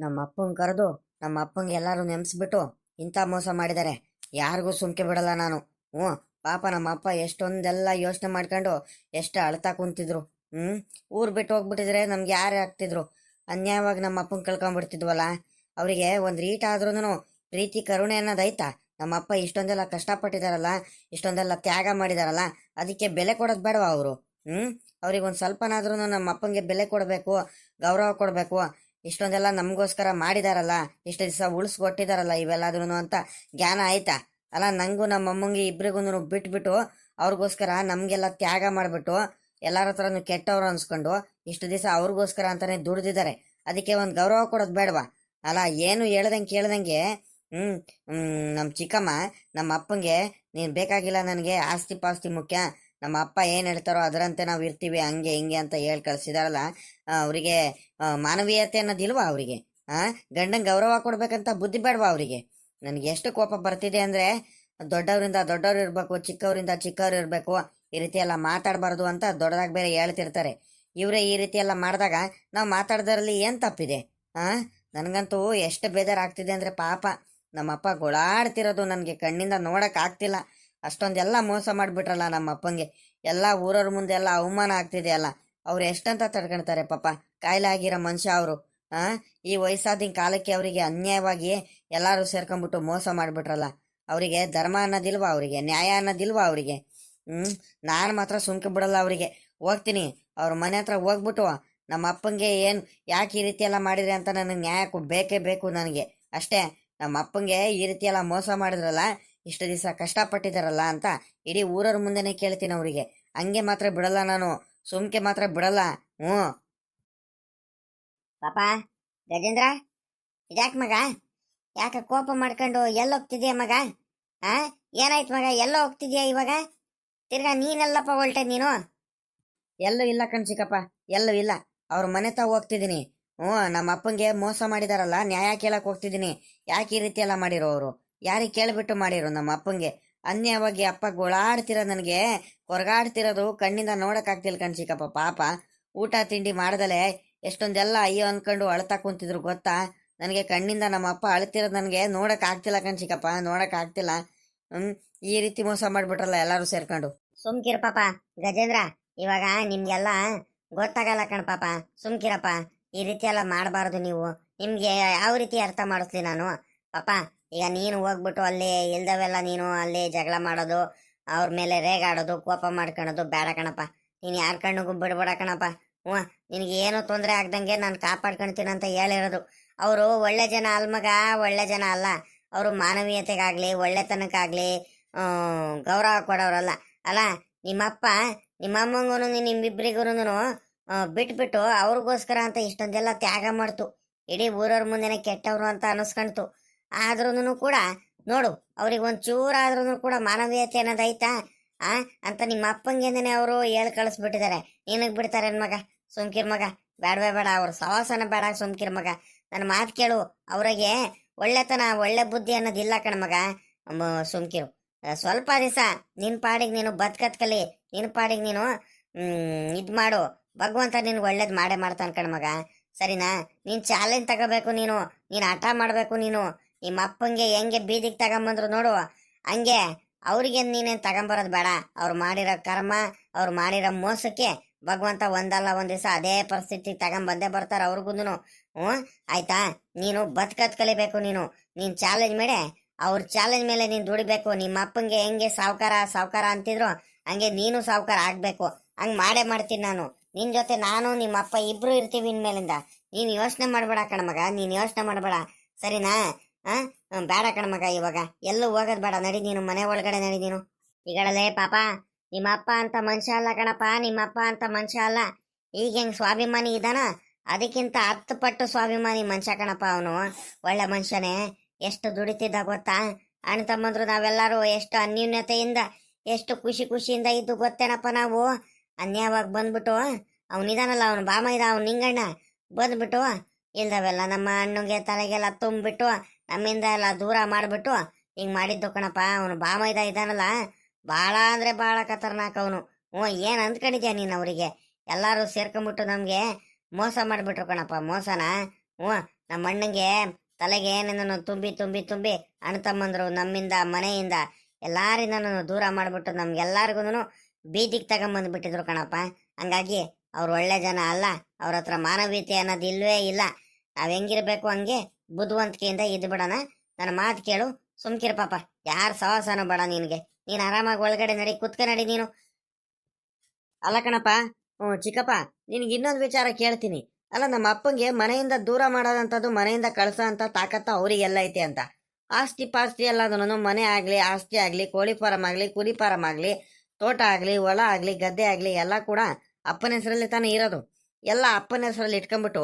ನಮ್ಮ ಅಪ್ಪಂಗೆ ಕರೆದು ನಮ್ಮ ಅಪ್ಪಂಗೆ ಎಲ್ಲರೂ ನೆನೆಸ್ಬಿಟ್ಟು ಇಂಥ ಮೋಸ ಮಾಡಿದ್ದಾರೆ. ಯಾರಿಗೂ ಸುಮ್ಕೆ ಬಿಡಲ್ಲ ನಾನು. ಹ್ಞೂ. ಪಾಪ ನಮ್ಮ ಅಪ್ಪ ಎಷ್ಟೊಂದೆಲ್ಲ ಯೋಚನೆ ಮಾಡ್ಕೊಂಡು ಎಷ್ಟು ಅಳ್ತಾ ಕುಂತಿದ್ರು. ಹ್ಮ್. ಊರ್ ಬಿಟ್ಟು ಹೋಗ್ಬಿಟ್ಟಿದ್ರೆ ನಮ್ಗೆ ಯಾರೇ ಆಗ್ತಿದ್ರು. ಅನ್ಯಾಯವಾಗಿ ನಮ್ಮ ಅಪ್ಪಂಗೆ ಕಳ್ಕೊಂಡ್ಬಿಡ್ತಿದ್ವಲ್ಲ. ಅವರಿಗೆ ಒಂದು ರೀಟ್ ಆದ್ರೂ ಪ್ರೀತಿ ಕರುಣೆ ಅನ್ನೋದೈತಾ? ನಮ್ಮ ಅಪ್ಪ ಇಷ್ಟೊಂದೆಲ್ಲ ಕಷ್ಟಪಟ್ಟಿದಾರಲ್ಲ, ಇಷ್ಟೊಂದೆಲ್ಲ ತ್ಯಾಗ ಮಾಡಿದಾರಲ್ಲ, ಅದಕ್ಕೆ ಬೆಲೆ ಕೊಡೋದು ಬೇಡವಾ ಅವರು? ಹ್ಮ್. ಅವ್ರಿಗೆ ಒಂದು ಸ್ವಲ್ಪನಾದ್ರೂ ನಮ್ಮ ಅಪ್ಪಂಗೆ ಬೆಲೆ ಕೊಡಬೇಕು, ಗೌರವ ಕೊಡಬೇಕು. ಇಷ್ಟೊಂದೆಲ್ಲ ನಮಗೋಸ್ಕರ ಮಾಡಿದಾರಲ್ಲ, ಇಷ್ಟು ದಿವಸ ಉಳಿಸ್ಕೊಟ್ಟಿದಾರಲ್ಲ ಇವೆಲ್ಲಾದ್ರೂ ಅಂತ ಜ್ಞಾನ ಆಯ್ತಾ? ಅಲ್ಲ, ನಂಗೂ ನಮ್ಮ ಅಮ್ಮಂಗೆ ಇಬ್ರಿಗೂ ಬಿಟ್ಬಿಟ್ಟು ಅವ್ರಿಗೋಸ್ಕರ ನಮಗೆಲ್ಲ ತ್ಯಾಗ ಮಾಡಿಬಿಟ್ಟು ಎಲ್ಲರ ಹತ್ರನು ಕೆಟ್ಟವ್ರು ಅನ್ಸ್ಕೊಂಡು ಇಷ್ಟು ದಿವಸ ಅವ್ರಿಗೋಸ್ಕರ ಅಂತಾನೆ ದುಡ್ದಿದ್ದಾರೆ. ಅದಕ್ಕೆ ಒಂದು ಗೌರವ ಕೊಡೋದು ಬೇಡವಾ? ಅಲ್ಲ, ಏನು ಹೇಳ್ದಂಗೆ ಕೇಳ್ದಂಗೆ ಹ್ಮ್ ನಮ್ಮ ಚಿಕ್ಕಮ್ಮ ನಮ್ಮ ಅಪ್ಪಂಗೆ ನೀನು ಬೇಕಾಗಿಲ್ಲ, ನನಗೆ ಆಸ್ತಿ ಪಾಸ್ತಿ ಮುಖ್ಯ, ನಮ್ಮ ಅಪ್ಪ ಏನು ಹೇಳ್ತಾರೋ ಅದರಂತೆ ನಾವು ಇರ್ತೀವಿ, ಹಂಗೆ ಹಿಂಗೆ ಅಂತ ಹೇಳಿ ಕಳ್ಸಿದಾರಲ್ಲ. ಅವರಿಗೆ ಮಾನವೀಯತೆ ಅನ್ನೋದಿಲ್ವಾ ಅವರಿಗೆ? ಗಂಡಂಗೆ ಗೌರವ ಕೊಡ್ಬೇಕಂತ ಬುದ್ಧಿ ಬೇಡವಾ ಅವರಿಗೆ? ನನಗೆ ಎಷ್ಟು ಕೋಪ ಬರ್ತಿದೆ ಅಂದರೆ, ದೊಡ್ಡವರಿಂದ ದೊಡ್ಡವ್ರು ಇರಬೇಕು, ಚಿಕ್ಕವರಿಂದ ಚಿಕ್ಕವ್ರು ಇರಬೇಕು, ಈ ರೀತಿ ಎಲ್ಲ ಮಾತಾಡಬಾರ್ದು ಅಂತ ದೊಡ್ಡದಾಗಿ ಬೇರೆ ಹೇಳ್ತಿರ್ತಾರೆ. ಇವರೇ ಈ ರೀತಿ ಎಲ್ಲ ಮಾಡಿದಾಗ ನಾವು ಮಾತಾಡ್ದರಲ್ಲಿ ಏನು ತಪ್ಪಿದೆ? ನನಗಂತೂ ಎಷ್ಟು ಬೇಜಾರಾಗ್ತಿದೆ ಅಂದರೆ ಪಾಪ ನಮ್ಮಪ್ಪ ಗೊಳಾಡ್ತಿರೋದು ನನಗೆ ಕಣ್ಣಿಂದ ನೋಡಕ್ ಆಗ್ತಿಲ್ಲ. ಅಷ್ಟೊಂದೆಲ್ಲ ಮೋಸ ಮಾಡಿಬಿಟ್ರಲ್ಲ ನಮ್ಮ ಅಪ್ಪಂಗೆ. ಎಲ್ಲ ಊರವ್ರ ಮುಂದೆ ಎಲ್ಲ ಅವಮಾನ ಆಗ್ತಿದೆ ಅಲ್ಲ. ಅವ್ರು ಎಷ್ಟಂತ ತಡ್ಕೊಳ್ತಾರೆ ಪಾಪ, ಕಾಯಿಲೆ ಆಗಿರೋ ಮನುಷ್ಯ ಅವರು. ಈ ವಯಸ್ಸಾದಿನ ಕಾಲಕ್ಕೆ ಅವರಿಗೆ ಅನ್ಯಾಯವಾಗಿ ಎಲ್ಲರೂ ಸೇರ್ಕೊಂಡ್ಬಿಟ್ಟು ಮೋಸ ಮಾಡಿಬಿಟ್ರಲ್ಲ. ಅವರಿಗೆ ಧರ್ಮ ಅನ್ನೋದಿಲ್ವಾ? ಅವರಿಗೆ ನ್ಯಾಯ ಅನ್ನೋದಿಲ್ವಾ ಅವರಿಗೆ? ನಾನು ಮಾತ್ರ ಸುಮ್ಕೆ ಬಿಡಲ್ಲ ಅವರಿಗೆ. ಹೋಗ್ತೀನಿ ಅವ್ರ ಮನೆ ಹತ್ರ ಹೋಗ್ಬಿಟ್ಟು ನಮ್ಮ ಅಪ್ಪಂಗೆ ಏನು ಯಾಕೆ ಈ ರೀತಿ ಎಲ್ಲ ಮಾಡಿದ್ರೆ ಅಂತ ನನಗೆ ನ್ಯಾಯ ಬೇಕೇ ಬೇಕು ನನಗೆ. ಅಷ್ಟೇ. ನಮ್ಮ ಅಪ್ಪಂಗೆ ಈ ರೀತಿ ಎಲ್ಲ ಮೋಸ ಮಾಡಿದ್ರಲ್ಲ, ಇಷ್ಟು ದಿವಸ ಕಷ್ಟಪಟ್ಟಿದಾರಲ್ಲ ಅಂತ ಇಡೀ ಊರವ್ರ ಮುಂದೆನೆ ಕೇಳ್ತೀನಿ ಅವರಿಗೆ. ಹಂಗೆ ಮಾತ್ರ ಬಿಡಲ್ಲ ನಾನು, ಸುಮ್ಕೆ ಮಾತ್ರ ಬಿಡಲ್ಲ. ಹ್ಞೂ. ಪಾಪ ಗಜೇಂದ್ರ, ಇದ್ಯಾಕೆ ಮಗ? ಯಾಕೆ ಕೋಪ ಮಾಡ್ಕೊಂಡು ಎಲ್ಲೋಗ್ತಿದ್ಯಾ ಮಗ? ಏನಾಯ್ತು ಮಗ? ಎಲ್ಲೋ ಹೋಗ್ತಿದ್ಯಾ ಇವಾಗ? ತಿರ್ಗಾ ನೀನೆಲ್ಲಪ್ಪ ಹೊಲ್ಟೆ ನೀನು? ಎಲ್ಲೂ ಇಲ್ಲ ಕಣ್ಸಿಕಪ್ಪ, ಎಲ್ಲೂ ಇಲ್ಲ. ಅವ್ರ ಮನೆ ತಾ ಹೋಗ್ತಿದ್ದೀನಿ. ನಮ್ಮ ಅಪ್ಪಂಗೆ ಮೋಸ ಮಾಡಿದಾರಲ್ಲ, ನ್ಯಾಯ ಕೇಳಕ್ ಹೋಗ್ತಿದ್ದೀನಿ. ಯಾಕೆ ಈ ರೀತಿ ಎಲ್ಲ ಮಾಡಿರೋ ಅವರು? ಯಾರಿಗೆ ಕೇಳ್ಬಿಟ್ಟು ಮಾಡಿರೋ ನಮ್ಮ ಅಪ್ಪಂಗೆ? ಅನ್ಯವಾಗಿ ಅಪ್ಪ ಗೋಳಾಡ್ತಿರೋ, ನನಗೆ ಕೊರಗಾಡ್ತಿರೋದು ಕಣ್ಣಿಂದ ನೋಡಕ್ ಆಗ್ತಿಲ್ಲ ಕಣ್ಸಿಕಪ್ಪ. ಪಾಪ ಊಟ ತಿಂಡಿ ಮಾಡ್ದಲೆ ಎಷ್ಟೊಂದೆಲ್ಲ ಅಯ್ಯೋ ಅನ್ಕೊಂಡು ಅಳ್ತಾ ಕುಂತಿದ್ರು ಗೊತ್ತಾ? ನನಗೆ ಕಣ್ಣಿಂದ ನಮ್ಮ ಅಪ್ಪ ಅಳ್ತಿರೋದು ನನಗೆ ನೋಡಕ್ ಆಗ್ತಿಲ್ಲ ಕಣ್ಸಿಕಪ್ಪ, ನೋಡಕ್ ಆಗ್ತಿಲ್ಲ. ಈ ರೀತಿ ಮೋಸ ಮಾಡ್ಬಿಟ್ರಲ್ಲ ಎಲ್ಲರೂ ಸೇರ್ಕೊಂಡು. ಸುಮ್ಕಿರ ಪಾಪ ಗಜೇಂದ್ರ, ಇವಾಗ ನಿಮ್ಗೆಲ್ಲ ಗೊತ್ತಾಗಲ್ಲ ಕಣ್ ಪಾಪ. ಸುಮ್ಕಿರಪ್ಪ, ಈ ರೀತಿ ಎಲ್ಲ ಮಾಡಬಾರ್ದು ನೀವು. ನಿಮ್ಗೆ ಯಾವ ರೀತಿ ಅರ್ಥ ಮಾಡಿಸ್ಲಿ ನಾನು? ಪಾಪ ಈಗ ನೀನು ಹೋಗ್ಬಿಟ್ಟು ಅಲ್ಲಿ ಇಲ್ದವೆಲ್ಲ ನೀನು ಅಲ್ಲಿ ಜಗಳ ಮಾಡೋದು, ಅವ್ರ ಮೇಲೆ ರೇಗಾಡೋದು, ಕೋಪ ಮಾಡ್ಕೊಳೋದು ಬೇಡ ಕಣಪ್ಪ. ನೀನು ಯಾರ ಕಣ್ಣಿಗೂ ಬಿಡ್ಬೇಡ ಕಣಪ್ಪ. ನಿನಗೆ ಏನು ತೊಂದರೆ ಆಗ್ದಂಗೆ ನಾನು ಕಾಪಾಡ್ಕೊಳ್ತೀನಿ ಅಂತ ಹೇಳಿರೋದು. ಅವರು ಒಳ್ಳೆ ಜನ ಅಲ್ಮಗ, ಒಳ್ಳೆ ಜನ ಅಲ್ಲ ಅವರು. ಮಾನವೀಯತೆಗಾಗ್ಲಿ ಒಳ್ಳೆತನಕ್ಕಾಗ್ಲಿ ಗೌರವ ಕೊಡೋರಲ್ಲ ಅಲ್ಲ. ನಿಮ್ಮಪ್ಪ ನಿಮ್ಮಮ್ಮಂಗೂ ನಿಮ್ಮಿಬ್ಬರಿಗೂ ಬಿಟ್ಬಿಟ್ಟು ಅವ್ರಿಗೋಸ್ಕರ ಅಂತ ಇಷ್ಟೊಂದೆಲ್ಲ ತ್ಯಾಗ ಮಾಡ್ತು. ಇಡೀ ಊರವ್ರ ಮುಂದೆನೆ ಕೆಟ್ಟವ್ರು ಅಂತ ಅನಿಸ್ಕೊಂತು. ಆದ್ರೂ ಕೂಡ ನೋಡು, ಅವ್ರಿಗೆ ಒಂದು ಚೂರಾದ್ರೂ ಕೂಡ ಮಾನವೀಯತೆ ಅನ್ನೋದೈತಾ ಅಂತ ನಿಮ್ಮ ಅಪ್ಪಂಗೆಂದನೆ ಅವರು ಹೇಳ್ ಕಳಿಸ್ಬಿಟ್ಟಿದ್ದಾರೆ. ನಿನಗ್ ಬಿಡ್ತಾರೇನ್ ಮಗ? ಸುಮ್ಕಿರ್ ಮಗ, ಬೇಡವೇ ಬೇಡ, ಅವ್ರ ಸವಾಸನ ಬೇಡ, ಸುಮ್ಕಿರ್ ಮಗ. ನನ್ನ ಮಾತು ಕೇಳು. ಅವ್ರಿಗೆ ಒಳ್ಳೆತನ ಒಳ್ಳೆ ಬುದ್ಧಿ ಅನ್ನೋದಿಲ್ಲ ಕಣ ಮಗ. ಸುಮ್ಕಿರು. ಸ್ವಲ್ಪ ದಿವಸ ನಿನ್ ಪಾಡಿಗೆ ನೀನು ಬದುಕತ್ ಕಲಿ, ನಿನ್ ಪಾಡಿಗೆ ನೀನು ಇದ್ ಮಾಡು. ಭಗವಂತ ನಿನ್ಗೆ ಒಳ್ಳೇದ್ ಮಾಡೇ ಮಾಡ್ತಾನ ಕಣ ಮಗ. ಸರಿನಾ? ನೀನ್ ಚಾಲೆಂಜ್ ತಗೋಬೇಕು, ನೀನು ಹಠ ಮಾಡ್ಬೇಕು. ನೀನು ನಿಮ್ಮ ಅಪ್ಪಂಗೆ ಹೆಂಗೆ ಬೀದಿಗೆ ತಗೊಂಬಂದ್ರು ನೋಡು, ಹಂಗೆ ಅವ್ರಿಗೆ ನೀನೇನ್ ತಗೊಂಬರೋದು ಬೇಡ. ಅವ್ರು ಮಾಡಿರೋ ಕರ್ಮ, ಅವ್ರು ಮಾಡಿರೋ ಮೋಸಕ್ಕೆ ಭಗವಂತ ಒಂದಲ್ಲ ಒಂದ್ ದಿವಸ ಅದೇ ಪರಿಸ್ಥಿತಿ ತಗೊಂಬಂದೇ ಬರ್ತಾರ ಅವ್ರಿಗೂನು. ಆಯ್ತಾ? ನೀನು ಬದುಕತ್ ಕಲಿಬೇಕು. ನೀನ್ ಚಾಲೆಂಜ್ ಮಾಡಿ ಅವ್ರ ಚಾಲೆಂಜ್ ಮೇಲೆ ನೀನ್ ದುಡಿಬೇಕು. ನಿಮ್ಮ ಅಪ್ಪಂಗೆ ಹೆಂಗೆ ಸಾವ್ಕಾರ ಸಾವ್ಕಾರ ಅಂತಿದ್ರು ಹಂಗೆ ನೀನು ಸಾವ್ಕಾರ ಆಗ್ಬೇಕು. ಹಂಗ್ ಮಾಡೇ ಮಾಡ್ತೀನಿ ನಾನು. ನಿನ್ ಜೊತೆ ನಾನು ನಿಮ್ಮ ಅಪ್ಪ ಇಬ್ರು ಇರ್ತೀವಿ ಇನ್ಮೇಲಿಂದ. ನೀನ್ ಯೋಚನೆ ಮಾಡ್ಬೇಡ ಕಣಮಗ, ನೀನ್ ಯೋಚನೆ ಮಾಡ್ಬೇಡ. ಸರಿನಾ? ಬೇಡ ಕಣಮಗ, ಇವಾಗ ಎಲ್ಲೂ ಹೋಗೋದ್ ಬೇಡ. ನಡಿ ನೀನು ಮನೆ ಒಳಗಡೆ ನಡಿ ನೀನು. ಈಗಳಲ್ಲೇ ಪಾಪ, ನಿಮ್ಮ ಅಪ್ಪ ಅಂತ ಮನುಷ್ಯ ಅಲ್ಲ ಕಣಪ್ಪ. ನಿಮ್ಮ ಅಪ್ಪ ಅಂತ ಮನುಷ್ಯ ಅಲ್ಲ. ಈಗ ಹೆಂಗ್ ಸ್ವಾಭಿಮಾನಿ ಇದಾನ, ಅದಕ್ಕಿಂತ 10 ಪಟ್ಟು ಸ್ವಾಭಿಮಾನಿ ಮನುಷ್ಯ ಕಣಪ್ಪ ಅವನು. ಒಳ್ಳೆ ಮನುಷ್ಯನೇ. ಎಷ್ಟು ದುಡಿತಿದ್ದ ಗೊತ್ತಾ? ಅಣ್ಣ ತಮ್ಮಂದ್ರು ನಾವೆಲ್ಲರೂ ಎಷ್ಟು ಅನ್ಯೂನ್ಯತೆಯಿಂದ ಎಷ್ಟು ಖುಷಿಯಿಂದ ಇದ್ದು ಗೊತ್ತೇನಪ್ಪ ನಾವು. ಅನ್ಯಾಯವಾಗಿ ಬಂದ್ಬಿಟ್ಟು ಅವನಿದಾನಲ್ಲ, ಅವನು ಬಾಮ ಇದ, ಅವ್ನು ನಿಂಗಣ್ಣ ಬಂದ್ಬಿಟ್ಟು ಇಲ್ದವೆಲ್ಲ ನಮ್ಮ ಅಣ್ಣಗೆ ತಲೆಗೆಲ್ಲ ತುಂಬಿಟ್ಟು ನಮ್ಮಿಂದ ಎಲ್ಲ ದೂರ ಮಾಡ್ಬಿಟ್ಟು ಹಿಂಗ್ ಮಾಡಿದ್ದು ಕಣಪ್ಪ. ಅವನು ಬಾಮ ಇದಾನಲ್ಲ, ಬಾಳ ಅಂದ್ರೆ ಬಾಳ ಖತರ್ನಾಕ್ ಅವನು. ಏನ್ ಅಂದ್ಕೊಂಡಿದ್ಯಾ ನೀನ್? ಅವರಿಗೆ ಎಲ್ಲಾರು ಸೇರ್ಕೊಂಡ್ಬಿಟ್ಟು ನಮ್ಗೆ ಮೋಸ ಮಾಡ್ಬಿಟ್ರು ಕಣಪ್ಪ, ಮೋಸನ. ನಮ್ಮ ಅಣ್ಣಂಗೆ ತಲೆಗೆ ಏನೇನೋ ತುಂಬಿ ತುಂಬಿ ತುಂಬಿ ಅಣ್ಣ ತಮ್ಮಂದ್ರು ನಮ್ಮಿಂದ ಮನೆಯಿಂದ ಎಲ್ಲಾರಿಂದನೂ ದೂರ ಮಾಡ್ಬಿಟ್ಟು ನಮ್ಗೆಲ್ಲಾರ್ಗು ಬೀದಿಗೆ ತಗೊಂಬಂದ್ಬಿಟ್ಟಿದ್ರು ಕಣಪ್ಪ. ಹಂಗಾಗಿ ಅವ್ರು ಒಳ್ಳೆ ಜನ ಅಲ್ಲ, ಅವ್ರ ಹತ್ರ ಮಾನವೀಯತೆ ಅನ್ನೋದು ಇಲ್ವೇ ಇಲ್ಲ. ನಾವ್ ಹೆಂಗಿರ್ಬೇಕು ಹಂಗೆ ಬುದ್ಧಿವಂತಿಕೆಯಿಂದ ಇದ್ದು ಬಿಡೋಣ. ನನ್ನ ಮಾತು ಕೇಳು, ಸುಮ್ಕಿರ ಪಾಪ. ಯಾರ ಸಹವಾಸನೂ ಬೇಡ ನಿನ್ಗೆ. ನೀನ್ ಆರಾಮಾಗಿ ಒಳಗಡೆ ನಡಿ, ಕುತ್ಕ ನಡಿ ನೀನು. ಅಲ್ಲ ಕಣಪ್ಪ, ಚಿಕ್ಕಪ್ಪ, ನಿನಗೆ ಇನ್ನೊಂದು ವಿಚಾರ ಕೇಳ್ತೀನಿ. ಅಲ್ಲ, ನಮ್ಮ ಅಪ್ಪಂಗೆ ಮನೆಯಿಂದ ದೂರ ಮಾಡೋದಂಥದ್ದು, ಮನೆಯಿಂದ ಕಳ್ಸೋ ಅಂತ ತಾಕತ್ತ ಅವರಿಗೆಲ್ಲ ಐತೆ ಅಂತ. ಆಸ್ತಿ ಪಾಸ್ತಿ ಎಲ್ಲದನ್ನು, ಮನೆ ಆಗಲಿ, ಆಸ್ತಿ ಆಗಲಿ, ಕೋಳಿ ಫಾರಂ ಆಗಲಿ, ಕುರಿ ಫಾರಂ ಆಗಲಿ, ತೋಟ ಆಗಲಿ, ಹೊಲ ಆಗಲಿ, ಗದ್ದೆ ಆಗಲಿ, ಎಲ್ಲ ಕೂಡ ಅಪ್ಪನ ಹೆಸರಲ್ಲಿ ತಾನೇ ಇರೋದು. ಎಲ್ಲ ಅಪ್ಪನ ಹೆಸರಲ್ಲಿ ಇಟ್ಕೊಂಡ್ಬಿಟ್ಟು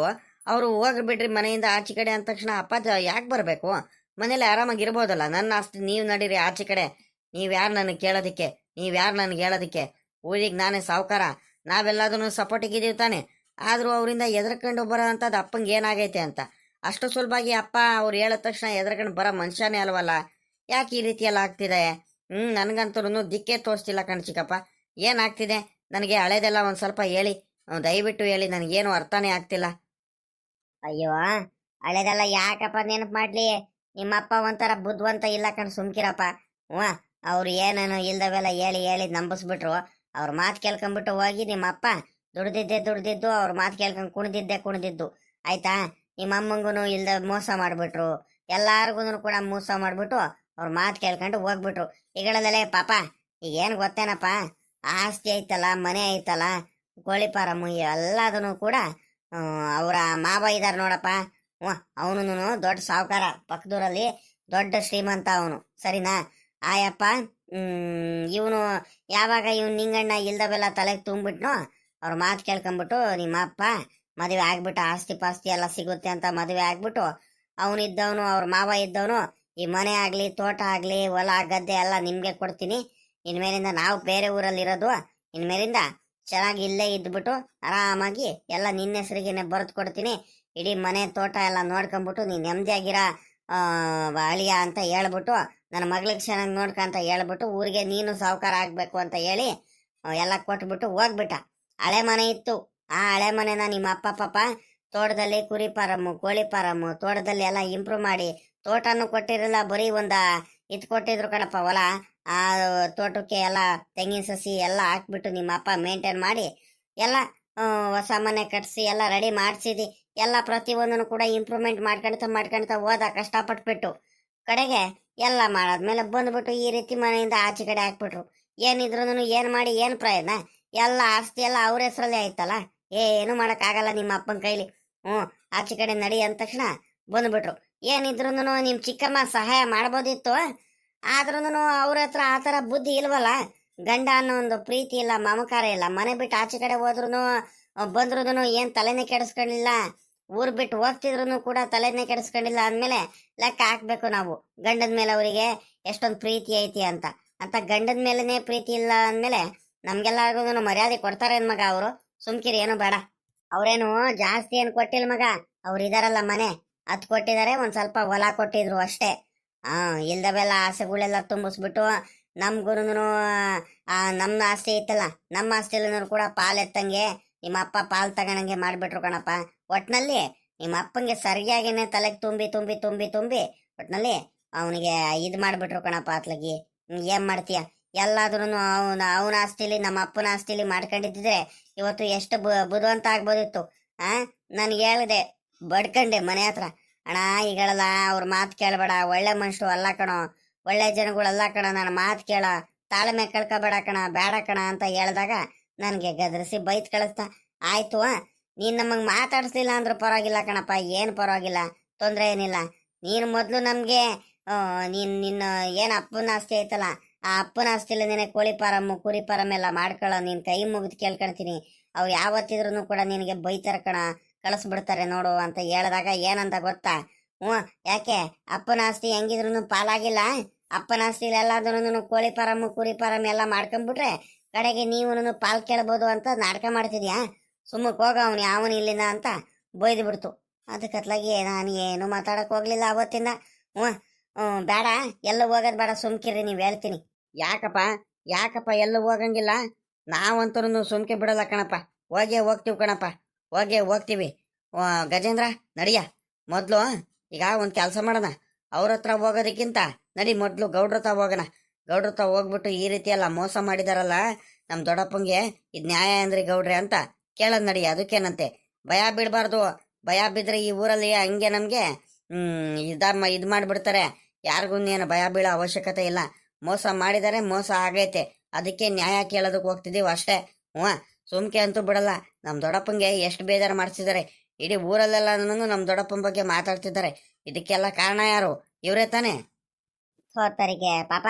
ಅವರು ಹೋಗ್ಬಿಡ್ರಿ ಮನೆಯಿಂದ ಆಚೆ ಕಡೆ ಅಂದ ತಕ್ಷಣ ಅಪ್ಪ ಯಾಕೆ ಬರಬೇಕು? ಮನೇಲಿ ಆರಾಮಾಗಿ ಇರ್ಬೋದಲ್ಲ. ನನ್ನ ಆಸ್ತಿ ನೀವು ನಡೀರಿ ಆಚೆ ಕಡೆ. ನೀವ್ಯಾರು ನನಗೆ ಕೇಳೋದಕ್ಕೆ? ನೀವ್ಯಾರು ನನಗೆ ಹೇಳೋದಕ್ಕೆ? ಊರಿಗೆ ನಾನೇ ಸಾವುಕಾರ, ನಾವೆಲ್ಲದನ್ನು ಸಪೋರ್ಟಿಗಿದ್ದೀವಿ ತಾನೆ. ಆದರೂ ಅವರಿಂದ ಎದ್ರಕೊಂಡು ಬರೋ ಅಂಥದ್ದು ಅಪ್ಪಂಗೆ ಏನಾಗೈತೆ ಅಂತ. ಅಷ್ಟು ಸುಲಭವಾಗಿ ಅಪ್ಪ ಅವ್ರು ಹೇಳಿದ ತಕ್ಷಣ ಎದ್ರಕೊಂಡು ಬರೋ ಮನುಷ್ಯನೇ ಅಲ್ವಲ್ಲ. ಯಾಕೆ ಈ ರೀತಿ ಎಲ್ಲ ಆಗ್ತಿದೆ? ನನಗಂತೂ ದಿಕ್ಕೇ ತೋರಿಸ್ತಿಲ್ಲ ಕಣ್ ಚಿಕ್ಕಪ್ಪ. ಏನಾಗ್ತಿದೆ ನನಗೆ? ಹಳೇದೆಲ್ಲ ಒಂದು ಸ್ವಲ್ಪ ಹೇಳಿ, ದಯವಿಟ್ಟು ಹೇಳಿ, ನನಗೇನು ಅರ್ಥನೇ ಆಗ್ತಿಲ್ಲ. ಅಯ್ಯೋ, ಹಳೆದೆಲ್ಲ ಯಾಕಪ್ಪ ನೆನಪು ಮಾಡ್ಲಿ? ನಿಮ್ಮಪ್ಪ ಒಂಥರ ಬುದ್ಧಿವಂತ ಇಲ್ಲ ಕಣ್, ಸುಮ್ಕಿರಪ್ಪ. ಹ್ಞೂ, ಅವ್ರು ಏನೇನು ಇಲ್ದವೆಲ್ಲ ಹೇಳಿ ಹೇಳಿ ನಂಬಿಸ್ಬಿಟ್ರು. ಅವ್ರ ಮಾತು ಕೇಳ್ಕೊಂಬಿಟ್ಟು ಹೋಗಿ ನಿಮ್ಮಪ್ಪ ದುಡ್ದಿದ್ದು ಅವ್ರ ಮಾತು ಕೇಳ್ಕೊಂಡು ಕುಣಿದಿದ್ದು ಆಯ್ತಾ. ನಿಮ್ಮಮ್ಮಂಗೂ ಇಲ್ದ ಮೋಸ ಮಾಡ್ಬಿಟ್ರು, ಎಲ್ಲಾರ್ಗು ಕೂಡ ಮೋಸ ಮಾಡ್ಬಿಟ್ಟು ಅವ್ರ ಮಾತು ಕೇಳ್ಕೊಂಡು ಹೋಗ್ಬಿಟ್ರು. ಈಗಳಲ್ಲೇ ಪಾಪ, ಈಗ ಏನು ಗೊತ್ತೇನಪ್ಪ, ಆಸ್ತಿ ಐತಲ್ಲ, ಮನೆ ಐತಲ್ಲ, ಕೋಳಿ ಫಾರಮ್ಮು ಎಲ್ಲದನ್ನು ಕೂಡ ಅವರ ಮಾವ ಇದಾರ ನೋಡಪ್ಪ. ಹ್ಞೂ, ಅವನು ದೊಡ್ಡ ಸಾವುಕಾರ, ಪಕ್ಕದೂರಲ್ಲಿ ದೊಡ್ಡ ಶ್ರೀಮಂತ ಅವನು, ಸರಿನಾ? ಆಯಪ್ಪ ಇವನು ಯಾವಾಗ ನಿಂಗಣ್ಣ ಇಲ್ದವೆಲ್ಲ ತಲೆಗೆ ತುಂಬಿಟ್ನೋ, ಅವ್ರ ಮಾತು ಕೇಳ್ಕೊಂಬಿಟ್ಟು ನಿಮ್ಮ ಅಪ್ಪ ಮದುವೆ ಆಗ್ಬಿಟ್ಟು, ಆಸ್ತಿ ಪಾಸ್ತಿ ಎಲ್ಲ ಸಿಗುತ್ತೆ ಅಂತ ಮದುವೆ ಆಗ್ಬಿಟ್ಟು, ಅವನಿದ್ದವನು, ಅವ್ರ ಮಾವ ಇದ್ದವನು, ಈ ಮನೆ ಆಗ್ಲಿ, ತೋಟ ಆಗ್ಲಿ, ಹೊಲ ಗದ್ದೆ ಎಲ್ಲ ನಿಮ್ಗೆ ಕೊಡ್ತೀನಿ. ಇನ್ಮೇಲಿಂದ ನಾವು ಬೇರೆ ಊರಲ್ಲಿ ಇರೋದು, ಇನ್ಮೇಲಿಂದ ಚೆನ್ನಾಗಿ ಇಲ್ಲೇ ಇದ್ಬಿಟ್ಟು ಆರಾಮಾಗಿ ಎಲ್ಲ ನಿನ್ನ ಹೆಸರಿಗೇನೆ ಬರೆದು ಕೊಡ್ತೀನಿ. ಇಡೀ ಮನೆ ತೋಟ ಎಲ್ಲ ನೋಡ್ಕೊಂಬಿಟ್ಟು ನೀನು ನೆಮ್ಮದಿಯಾಗಿರ ಅಳಿಯ ಅಂತ ಹೇಳ್ಬಿಟ್ಟು, ನನ್ನ ಮಗಳಿಗೆ ಚೆನ್ನಾಗಿ ನೋಡ್ಕೊಂತ ಹೇಳ್ಬಿಟ್ಟು, ಊರಿಗೆ ನೀನು ಸಾವುಕಾರ ಆಗ್ಬೇಕು ಅಂತ ಹೇಳಿ ಎಲ್ಲ ಕೊಟ್ಬಿಟ್ಟು ಹೋಗ್ಬಿಟ್ಟ. ಹಳೆ ಮನೆ ಇತ್ತು, ಆ ಹಳೆ ಮನೆನ ನಿಮ್ಮ ಅಪ್ಪ ಪಾಪ ತೋಟದಲ್ಲಿ ಕುರಿ ಫಾರಮ್ಮು, ಕೋಳಿ ಫಾರಮ್ಮು, ತೋಟದಲ್ಲಿ ಎಲ್ಲ ಇಂಪ್ರೂವ್ ಮಾಡಿ, ತೋಟನೂ ಕೊಟ್ಟಿರಲಿಲ್ಲ, ಬರೀ ಇದು ಕೊಟ್ಟಿದ್ರು ಕಣಪ್ಪ ಹೊಲ. ಆ ತೋಟಕ್ಕೆ ಎಲ್ಲ ತೆಂಗಿನ ಸಸಿ ಎಲ್ಲ ಹಾಕ್ಬಿಟ್ಟು ನಿಮ್ಮ ಅಪ್ಪ ಮೇಂಟೈನ್ ಮಾಡಿ ಎಲ್ಲ ಹೊಸ ಮನೆ ಕಟ್ಸಿ ಎಲ್ಲ ರೆಡಿ ಮಾಡಿಸಿದಿ. ಎಲ್ಲ ಪ್ರತಿಯೊಂದನ್ನು ಕೂಡ ಇಂಪ್ರೂವ್ಮೆಂಟ್ ಮಾಡ್ಕೊಳ್ತಾ ಹೋದ ಕಷ್ಟಪಟ್ಬಿಟ್ಟು. ಕಡೆಗೆ ಎಲ್ಲ ಮಾಡಾದ್ಮೇಲೆ ಬಂದ್ಬಿಟ್ಟು ಈ ರೀತಿ ಮನೆಯಿಂದ ಆಚೆ ಕಡೆ ಹಾಕ್ಬಿಟ್ರು. ಏನಿದ್ರು ಏನು ಮಾಡಿ ಏನು ಪ್ರಯೋಜನ? ಎಲ್ಲ ಆಸ್ತಿ ಎಲ್ಲ ಅವ್ರ ಹೆಸರಲ್ಲೇ ಆಯ್ತಲ್ಲ, ಏನು ಮಾಡೋಕ್ಕಾಗಲ್ಲ ನಿಮ್ಮ ಅಪ್ಪನ ಕೈಲಿ. ಆಚೆ ಕಡೆ ನಡಿ ಅಂದ ತಕ್ಷಣ ಬಂದ್ಬಿಟ್ರು. ಏನಿದ್ರು ನಿಮ್ಮ ಚಿಕ್ಕಮ್ಮ ಸಹಾಯ ಮಾಡ್ಬೋದಿತ್ತು, ಆದ್ರೂ ಅವ್ರ ಹತ್ರ ಆ ಥರ ಬುದ್ಧಿ ಇಲ್ವಲ್ಲ. ಗಂಡ ಅನ್ನೋ ಒಂದು ಪ್ರೀತಿ ಇಲ್ಲ, ಮಮಕಾರ ಇಲ್ಲ. ಮನೆ ಬಿಟ್ಟು ಆಚೆ ಕಡೆ ಹೋದ್ರು ಬಂದ್ರು ಏನು ತಲೆನೇ ಕೆಡಿಸ್ಕೊಂಡಿಲ್ಲ. ಊರ್ ಬಿಟ್ಟು ಹೋಗ್ತಿದ್ರು ಕೂಡ ತಲೆನೇ ಕೆಡಿಸ್ಕೊಂಡಿಲ್ಲ ಅಂದಮೇಲೆ ಲೆಕ್ಕ ಹಾಕ್ಬೇಕು ನಾವು ಗಂಡದ ಮೇಲೆ ಅವರಿಗೆ ಎಷ್ಟೊಂದು ಪ್ರೀತಿ ಐತಿ ಅಂತ. ಗಂಡದ ಮೇಲೆನೇ ಪ್ರೀತಿ ಇಲ್ಲ ಅಂದಮೇಲೆ ನಮ್ಗೆಲ್ಲರಿಗೂ ಮರ್ಯಾದೆ ಕೊಡ್ತಾರೆ ಮಗ ಅವರು. ಸುಮ್ಕಿರಿ, ಏನು ಬೇಡ. ಅವ್ರೇನು ಜಾಸ್ತಿ ಏನು ಕೊಟ್ಟಿಲ್ಲ ಮಗ, ಅವ್ರು ಇದಾರಲ್ಲ ಮನೆ ಅದು ಕೊಟ್ಟಿದ್ದಾರೆ, ಒಂದ್ ಸ್ವಲ್ಪ ಹೊಲ ಕೊಟ್ಟಿದ್ರು ಅಷ್ಟೇ. ಇಲ್ದವೆಲ್ಲ ಆಸೆಗಳೆಲ್ಲ ತುಂಬಿಸ್ಬಿಟ್ಟು ನಮ್ಗೂ ನಮ್ಮ ಆಸ್ತಿ ಐತಲ್ಲ, ನಮ್ಮ ಆಸ್ತಿಯಲ್ಲೂ ಕೂಡ ಪಾಲ್ ಎತ್ತಂಗೆ ನಿಮ್ಮ ಅಪ್ಪ ಪಾಲ್ ತಗೊಳಂಗೆ ಮಾಡ್ಬಿಟ್ರು ಕಣಪ್ಪ. ಒಟ್ನಲ್ಲಿ ನಿಮ್ಮ ಅಪ್ಪಂಗೆ ಸರಿಯಾಗಿನೇ ತಲೆಗೆ ತುಂಬಿ ತುಂಬಿ ತುಂಬಿ ತುಂಬಿ ಒಟ್ನಲ್ಲಿ ಅವನಿಗೆ ಇದು ಮಾಡ್ಬಿಟ್ರು ಕಣಪ್ಪ. ಅತ್ಲಗಿ ಏನ್ ಮಾಡ್ತೀಯ? ಎಲ್ಲಾದ್ರೂ ಅವನ ಆಸ್ತಿಲಿ ನಮ್ಮ ಅಪ್ಪನ ಆಸ್ತಿಲಿ ಮಾಡ್ಕೊಂಡಿದ್ದಿದ್ರೆ ಇವತ್ತು ಎಷ್ಟು ಬುದ್ಧಿವಂತ ಆಗ್ಬೋದಿತ್ತು. ನನ್ಗೆ ಹೇಳಿದೆ, ಬಡ್ಕಂಡೆ ಮನೆ ಹತ್ರ, ಅಣ್ಣ ಈಗಳಲ್ಲ ಅವ್ರ ಮಾತು ಕೇಳಬೇಡ, ಒಳ್ಳೆ ಮನುಷ್ಯರು ಅಲ್ಲ ಕಣೋ, ಒಳ್ಳೆ ಜನಗಳಲ್ಲ ಕಣ, ನನ್ನ ಮಾತು ಕೇಳ, ತಾಳ್ಮೆ ಕಳ್ಕೊಬೇಡ ಕಣ, ಬೇಡ ಕಣ ಅಂತ ಹೇಳ್ದಾಗ ನನಗೆ ಗದರಿಸಿ ಬೈತ್ ಕಳಿಸ್ತಾ. ಆಯ್ತು, ನೀನ್ ನಮಗ್ ಮಾತಾಡಿಸ್ಲಿಲ್ಲ ಅಂದ್ರೂ ಪರವಾಗಿಲ್ಲ ಕಣಪ್ಪ, ಏನು ಪರವಾಗಿಲ್ಲ, ತೊಂದರೆ ಏನಿಲ್ಲ. ನೀನು ಮೊದಲು ನಮ್ಗೆ ನಿನ್ನ ಏನು ಅಪ್ಪನ ಆಸ್ತಿ ಐತಲ್ಲ, ಆ ಅಪ್ಪನ ಆಸ್ತಿಲ್ಲ ನಿನಗೆ ಕೋಳಿ ಫಾರಮ್ಮು ಕುರಿ ಫಾರಂ ಎಲ್ಲ ಮಾಡ್ಕೊಳ್ಳೋ, ನೀನ್ ಕೈ ಮುಗಿದು ಕೇಳ್ಕೊಳ್ತೀನಿ. ಅವ್ರು ಯಾವತ್ತಿದ್ರು ಕೂಡ ನಿನಗೆ ಬೈತಾರ ಕಣ, ಕಳಿಸ್ಬಿಡ್ತಾರೆ ನೋಡು ಅಂತ ಹೇಳಿದಾಗ ಏನಂತ ಗೊತ್ತಾ? ಯಾಕೆ ಅಪ್ಪನ ಆಸ್ತಿ ಹೆಂಗಿದ್ರು ಪಾಲಾಗಿಲ್ಲ, ಅಪ್ಪನ ಆಸ್ತಿ ಎಲ್ಲಾದ್ರೂ ಕೋಳಿ ಫಾರಮ್ಮು ಕುರಿ ಫಾರಂ ಎಲ್ಲ ಮಾಡ್ಕೊಂಡ್ಬಿಟ್ರೆ ಕಡೆಗೆ ನೀವು ಪಾಲ್ ಕೇಳ್ಬೋದು ಅಂತ ನಾಟಕ ಮಾಡ್ತಿದ್ಯಾ? ಸುಮ್ಮಕ್ಕೆ ಹೋಗ, ಅವನು ಯಾವನು ಇಲ್ಲಿಂದ ಅಂತ ಬೈದು ಬಿಡ್ತು. ಅದಕ್ಕತ್ಲಾಗಿ ನಾನು ಏನು ಮಾತಾಡಕ್ ಹೋಗ್ಲಿಲ್ಲ ಅವತ್ತಿಂದ. ಬೇಡ, ಎಲ್ಲ ಹೋಗೋದು ಬೇಡ, ಸುಮ್ಕಿರಿ, ನೀವು ಹೇಳ್ತೀನಿ. ಯಾಕಪ್ಪ ಎಲ್ಲೂ ಹೋಗಂಗಿಲ್ಲ? ನಾವಂತರೂ ಸುಮ್ಕೆ ಬಿಡಲ್ಲ ಕಣಪ್ಪ, ಹೋಗೇ ಹೋಗ್ತೀವಿ ಕಣಪ್ಪ, ಹೋಗೇ ಹೋಗ್ತೀವಿ. ಗಜೇಂದ್ರ, ನಡಿಯ ಮೊದಲು ಈಗ ಒಂದು ಕೆಲಸ ಮಾಡೋಣ. ಅವ್ರ ಹತ್ರ ಹೋಗೋದಕ್ಕಿಂತ ನಡಿ ಮೊದಲು ಗೌಡ್ರ ಹತ್ರ ಹೋಗೋಣ. ಗೌಡ್ರ ಹತ್ರ ಹೋಗ್ಬಿಟ್ಟು ಈ ರೀತಿ ಎಲ್ಲ ಮೋಸ ಮಾಡಿದಾರಲ್ಲ ನಮ್ಮ ದೊಡ್ಡಪ್ಪಂಗೆ ಇದು ನ್ಯಾಯ ಅಂದ್ರಿ ಗೌಡ್ರೆ ಅಂತ ಕೇಳೋದ್ ನಡಿ. ಅದಕ್ಕೇನಂತೆ, ಭಯ ಬೀಳಬಾರ್ದು. ಭಯ ಬಿದ್ರೆ ಈ ಊರಲ್ಲಿ ಹಂಗೆ ನಮಗೆ ಇದು ಮಾಡಿಬಿಡ್ತಾರೆ. ಯಾರಿಗೂ ಏನು ಭಯ ಬೀಳೋ ಅವಶ್ಯಕತೆ ಇಲ್ಲ. ಮೋಸ ಮಾಡಿದರೆ ಮೋಸ ಆಗೈತೆ, ಅದಕ್ಕೆ ನ್ಯಾಯ ಕೇಳೋದಕ್ಕೆ ಹೋಗ್ತಿದ್ದೀವಿ ಅಷ್ಟೇ. ಹ್ಞೂ, ಸುಮ್ಕೆ ಅಂತೂ ಬಿಡಲ್ಲ. ನಮ್ಮ ದೊಡ್ಡಪ್ಪಂಗೆ ಎಷ್ಟು ಬೇಜಾರು ಮಾಡಿಸಿದ್ದಾರೆ. ಇಡೀ ಊರಲ್ಲೆಲ್ಲ ನಮ್ಮ ದೊಡ್ಡಪ್ಪನ ಬಗ್ಗೆ ಮಾತಾಡ್ತಿದ್ದಾರೆ. ಇದಕ್ಕೆಲ್ಲ ಕಾರಣ ಯಾರು? ಇವರೇ ತಾನೇ. ಸೋತರಿಗೆ ಪಾಪ.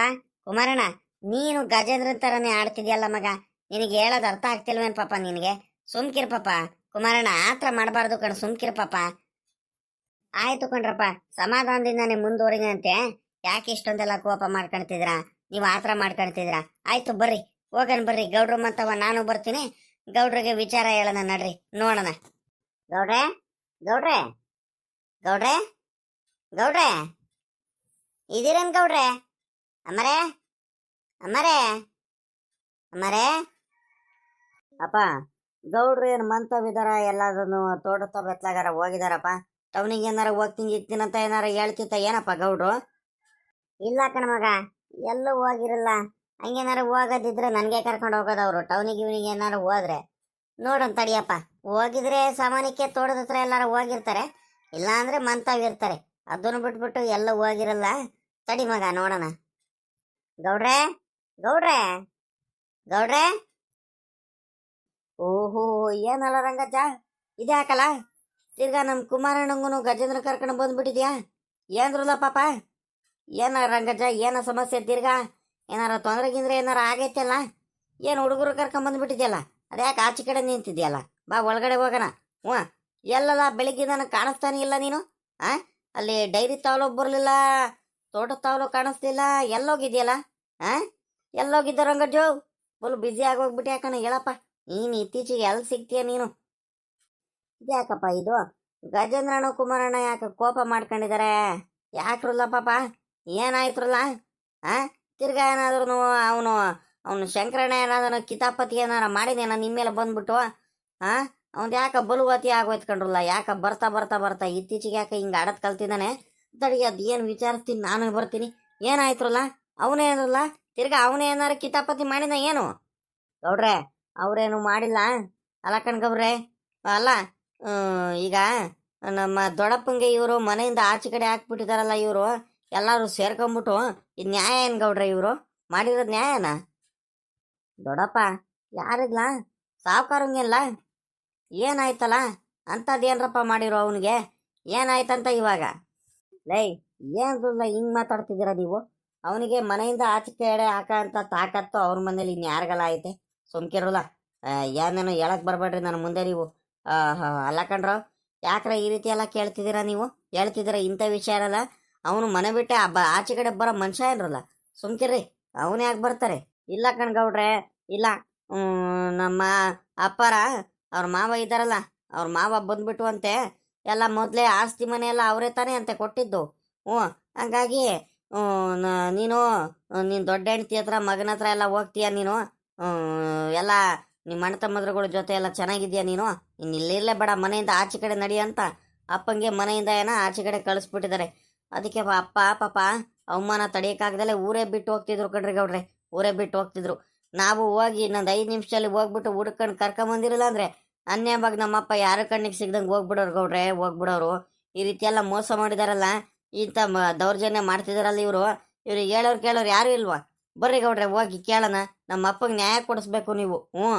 ಕುಮಾರಣ್ಣ, ನೀನು ಗಜೇಂದ್ರ ತರನೇ ಆಡ್ತಿದ್ಯಲ್ಲ ಮಗ, ನಿನಗೆ ಹೇಳೋದು ಅರ್ಥ ಆಗ್ತಿಲ್ವೇನ್ ಪಾಪ ನಿನಗೆ? ಸುಮ್ಕಿರ್ ಪಾಪ. ಕುಮಾರಣ್ಣ, ಆತ್ರ ಮಾಡಬಾರ್ದು ಕಣ, ಸುಮ್ಕಿರ್ ಪಾಪ. ಆಯ್ತು ಕಣ್ರಪ್ಪ, ಸಮಾಧಾನದಿಂದಾನೆ ಮುಂದುವರಿದಂತೆ. ಯಾಕೆ ಇಷ್ಟೊಂದೆಲ್ಲ ಕೋಪ ಮಾಡ್ಕೊಳ್ತಿದ್ರಾ? ನೀವು ಆತ್ರ ಮಾಡ್ಕೊಳ್ತಿದ್ರಾ? ಆಯ್ತು ಬರ್ರಿ, ಹೋಗೋಣ ಬರ್ರಿ. ಗೌಡ್ರು ಮತ್ತವ ನಾನು ಬರ್ತೀನಿ. ಗೌಡ್ರಿಗೆ ವಿಚಾರ ಹೇಳೋಣ ನಡ್ರಿ, ನೋಡೋಣ. ಗೌಡ್ರೆ, ಗೌಡ್ರೆ, ಗೌಡ್ರೆ, ಗೌಡ್ರೆ, ಇದೀರೇನ್ ಗೌಡ್ರೆ? ಅಮ್ಮರೇ, ಅಮ್ಮರೇ, ಅಮ್ಮರೇ. ಅಪ್ಪ, ಗೌಡ್ರು ಏನು ಮಂತವಿದಾರ? ಎಲ್ಲದನ್ನು ತೋಟದ ಬೆತ್ಲಾಗಾರ ಹೋಗಿದಾರಪ್ಪ. ಟೌನಿಗೆ ಏನಾರ ಹೋಗ್ತೀನಿ ಇರ್ತೀನಂತ ಏನಾರ ಹೇಳ್ತಿತ್ತ ಏನಪ್ಪ ಗೌಡ್ರು? ಇಲ್ಲ ಕಣ ಮಗ, ಎಲ್ಲೂ ಹೋಗಿರಲ್ಲ. ಹಂಗೇನಾರ ಹೋಗೋದಿದ್ರೆ ನನಗೆ ಕರ್ಕೊಂಡು ಹೋಗೋದವ್ರು. ಟೌನಿಗೆ ಇವನಿಗೆ ಏನಾರು ಹೋದ್ರೆ ನೋಡೋಣ ತಡಿಯಪ್ಪ. ಹೋಗಿದ್ರೆ ಸಾಮಾನ್ಯಕ್ಕೆ ತೋಟದ ಹತ್ರ ಎಲ್ಲಾರು ಹೋಗಿರ್ತಾರೆ, ಇಲ್ಲ ಅಂದ್ರೆ ಮಂತಾವಿರ್ತಾರೆ. ಅದನ್ನು ಬಿಟ್ಬಿಟ್ಟು ಎಲ್ಲ ಹೋಗಿರಲ್ಲ. ತಡಿ ಮಗ, ನೋಡೋಣ. ಗೌಡ್ರೆ, ಗೌಡ್ರೆ, ಗೌಡ್ರೆ. ಓಹೋ, ಏನಲ್ಲ ರಂಗಜ್ಜ, ಇದೇ ಹಾಕಲ್ಲ. ತಿರ್ಗಾ ನಮ್ಮ ಕುಮಾರಣ್ಣಂಗೂ ಗಜೇಂದ್ರ ಕರ್ಕೊಂಡು ಬಂದ್ಬಿಟ್ಟಿದ್ಯಾ? ಏನ್ರಲ್ಲ ಪಾಪ? ಏನ ರಂಗಜ್ಜ, ಏನ ಸಮಸ್ಯೆ? ತಿರ್ಗಾ ಏನಾರ ತೊಂದರೆ ಗಿಂದ್ರೆ ಏನಾರ ಆಗೈತಲ್ಲ? ಏನು ಹುಡುಗರು ಕರ್ಕೊಂಡ್ ಬಂದ್ಬಿಟ್ಟಿದ್ಯಲ್ಲ? ಅದ್ಯಾಕೆ ಆಚೆ ಕಡೆ ನಿಂತಿದ್ಯಲ್ಲ? ಬಾ ಒಳಗಡೆ ಹೋಗೋಣ. ಹ್ಞೂ, ಎಲ್ಲಲ್ಲ ಬೆಳಿಗ್ಗೆ ನನಗೆ ಕಾಣಿಸ್ತಾನೆ ಇಲ್ಲ ನೀನು. ಆ ಅಲ್ಲಿ ಡೈರಿ ತಾವಲು ಬರಲಿಲ್ಲ, ತೋಟದ ತಾವಲು ಕಾಣಿಸ್ಲಿಲ್ಲ, ಎಲ್ಲೋಗಿದ್ಯಲ್ಲ? ಆ ಎಲ್ಲೋಗಿದ್ದ ರಂಗಜ್ಜು? Full busy ಆಗೋಗ್ಬಿಟ್ಟು ಯಾಕಣ? ಹೇಳಪ್ಪ, ನೀನು ಇತ್ತೀಚೆಗೆ ಎಲ್ಲಿ ಸಿಗ್ತೀಯ ನೀನು? ಇದ್ಯಾಕಪ್ಪ ಇದು? ಗಜೇಂದ್ರಣ್ಣ ಕುಮಾರಣ್ಣ ಯಾಕೆ ಕೋಪ ಮಾಡ್ಕೊಂಡಿದ್ದಾರೆ? ಯಾಕ್ರಲ್ಲ ಪಾಪ? ಏನಾಯ್ತ್ರಲ್ಲ? ಆ ತಿರ್ಗಾ ಏನಾದ್ರು ಅವನು ಶಂಕರಣ್ಣ ಏನಾದ್ರು ಕಿತಾಪತಿ ಏನಾರ ಮಾಡಿದೇನ ನಿಮ್ಮ ಮೇಲೆ ಬಂದ್ಬಿಟ್ಟು? ಆ ಅವ್ನು ಯಾಕೆ ಬಲುವತಿ ಆಗೋಯ್ತು ಕಂಡ್ರಲ್ಲ? ಯಾಕೆ ಬರ್ತಾ ಬರ್ತಾ ಬರ್ತಾ ಇತ್ತೀಚೆಗೆ ಯಾಕೆ ಹಿಂಗೆ ಆಡೋದು ಕಲ್ತಿದ್ದಾನೆ? ತಡಿ, ಅದು ಏನು ವಿಚಾರಿಸ್ತೀನಿ, ನಾನು ಬರ್ತೀನಿ. ಏನಾಯ್ತ್ರಲ್ಲ? ಅವನೇನಲ್ಲ ತಿರ್ಗಾ ಅವನೇ ಏನಾರು ಕಿತಾಪತಿ ಮಾಡಿದ ಏನು? ಗೌಡ್ರೆ, ಅವ್ರೇನು ಮಾಡಿಲ್ಲ. ಅಲ್ಲ ಕಣ್ಗವ್ರೆ, ಅಲ್ಲ ಈಗ ನಮ್ಮ ದೊಡ್ಡಪ್ಪಂಗೆ ಇವರು ಮನೆಯಿಂದ ಆಚೆ ಕಡೆ ಹಾಕ್ಬಿಟ್ಟಿದಾರಲ್ಲ ಇವರು ಎಲ್ಲರೂ ಸೇರ್ಕೊಂಬಿಟ್ಟು. ಇದು ನ್ಯಾಯ ಏನು ಗೌಡ್ರೆ? ಇವರು ಮಾಡಿರೋದು ನ್ಯಾಯನ? ದೊಡ್ಡಪ್ಪ ಯಾರಿಗ್ಲ? ಸಾವುಕಾರಂಗಿಲ್ಲ? ಏನಾಯ್ತಲ್ಲ? ಅಂಥದ್ದೇನ್ರಪ್ಪ ಮಾಡಿರೋ ಅವನಿಗೆ? ಏನಾಯ್ತಂತ ಇವಾಗ? ಲೈ, ಏನಿಲ್ಲ ಹಿಂಗೆ ಮಾತಾಡ್ತಿದ್ದೀರ ನೀವು? ಅವನಿಗೆ ಮನೆಯಿಂದ ಆಚೆ ಕಡೆ ಹಾಕಂತ ತಾಕತ್ತು ಅವ್ರ ಮನೇಲಿ ಇನ್ಯಾರಿಗೆಲ್ಲ ಐತೆ? ಸುಮ್ಕಿರಲ್ಲ. ಏನೇನೋ ಹೇಳಕ್ ಬರ್ಬೇಡ್ರಿ ನನ್ನ ಮುಂದೆ ನೀವು. ಅಲ್ಲ ಕಣ್ರ, ಯಾಕ್ರ ಈ ರೀತಿ ಎಲ್ಲ ಕೇಳ್ತಿದ್ದೀರಾ ನೀವು? ಹೇಳ್ತಿದ್ದೀರ ಇಂಥ ವಿಷಯ ಇರಲ್ಲ. ಅವನು ಮನೆ ಬಿಟ್ಟೆ ಆಚೆ ಕಡೆ ಬರೋ ಮನುಷ್ಯ ಏನ್ರಲ್ಲ? ಸುಮ್ಕಿರ್ರಿ, ಅವನು ಯಾಕೆ ಬರ್ತಾರೆ? ಇಲ್ಲ ಕಣ್ಗೌಡ್ರೆ, ಇಲ್ಲ. ನಮ್ಮ ಅಪ್ಪಾರ ಅವ್ರ ಮಾವ ಇದ್ದಾರಲ್ಲ, ಅವ್ರ ಮಾವ ಬಂದ್ಬಿಟ್ಟು ಅಂತೆ ಎಲ್ಲ ಮೊದಲೇ ಆಸ್ತಿ ಮನೆ ಎಲ್ಲ ಅವರೇ ತಾನೇ ಅಂತೆ ಕೊಟ್ಟಿದ್ದು. ಹ್ಞೂ, ಹಂಗಾಗಿ ನೀನು ನೀನು ದೊಡ್ಡ ಹೆಂಡ್ತಿ ಹತ್ರ ಮಗನ ಹತ್ರ ಎಲ್ಲ ಹೋಗ್ತೀಯ ನೀನು. ಎಲ್ಲ ನಿಮ್ಮ ಅಣ್ಣ ತಮ್ಮದ್ರಗಳ ಜೊತೆ ಎಲ್ಲ ಚೆನ್ನಾಗಿದ್ಯಾ ನೀನು? ಇನ್ನು ಇಲ್ಲಿರಲೇ ಬೇಡ, ಮನೆಯಿಂದ ಆಚೆ ಕಡೆ ನಡಿ ಅಂತ ಅಪ್ಪಂಗೆ ಮನೆಯಿಂದ ಏನೋ ಆಚೆ ಕಡೆ ಕಳಿಸ್ಬಿಟ್ಟಿದ್ದಾರೆ. ಅದಕ್ಕೆ ಅಪ್ಪ ಪಾಪ ಅವಮಾನ ತಡೆಯೋಕ್ಕಾಗ್ದಲೆ ಊರೇ ಬಿಟ್ಟು ಹೋಗ್ತಿದ್ರು ಕಣ್ರಿ ಗೌಡ್ರೆ, ಊರೇ ಬಿಟ್ಟು ಹೋಗ್ತಿದ್ರು. ನಾವು ಹೋಗಿ ಇನ್ನೊಂದು 5 ನಿಮಿಷದಲ್ಲಿ ಹೋಗ್ಬಿಟ್ಟು ಹುಡ್ಕೊಂಡು ಕರ್ಕೊಂಬಂದಿರಲ್ಲ ಅಂದರೆ ಅನ್ಯವಾಗ ನಮ್ಮಪ್ಪ ಯಾರ ಕಣ್ಣಿಗೆ ಸಿಗ್ದಂಗೆ ಹೋಗ್ಬಿಡೋರು ಗೌಡ್ರೆ, ಹೋಗ್ಬಿಡೋರು. ಈ ರೀತಿ ಎಲ್ಲ ಮೋಸ ಮಾಡಿದಾರಲ್ಲ, ಇಂಥ ದೌರ್ಜನ್ಯ ಮಾಡ್ತಿದಾರಲ್ಲ ಇವರು. ಇವ್ರಿಗೆ ಹೇಳೋರು ಕೇಳೋರು ಯಾರು ಇಲ್ವಾ? ಬರ್ರಿ ಗೌಡ್ರೆ, ಹೋಗಿ ಕೇಳೋಣ. ನಮ್ಮ ಅಪ್ಪಗೆ ನ್ಯಾಯ ಕೊಡಿಸ್ಬೇಕು ನೀವು. ಹ್ಞೂ,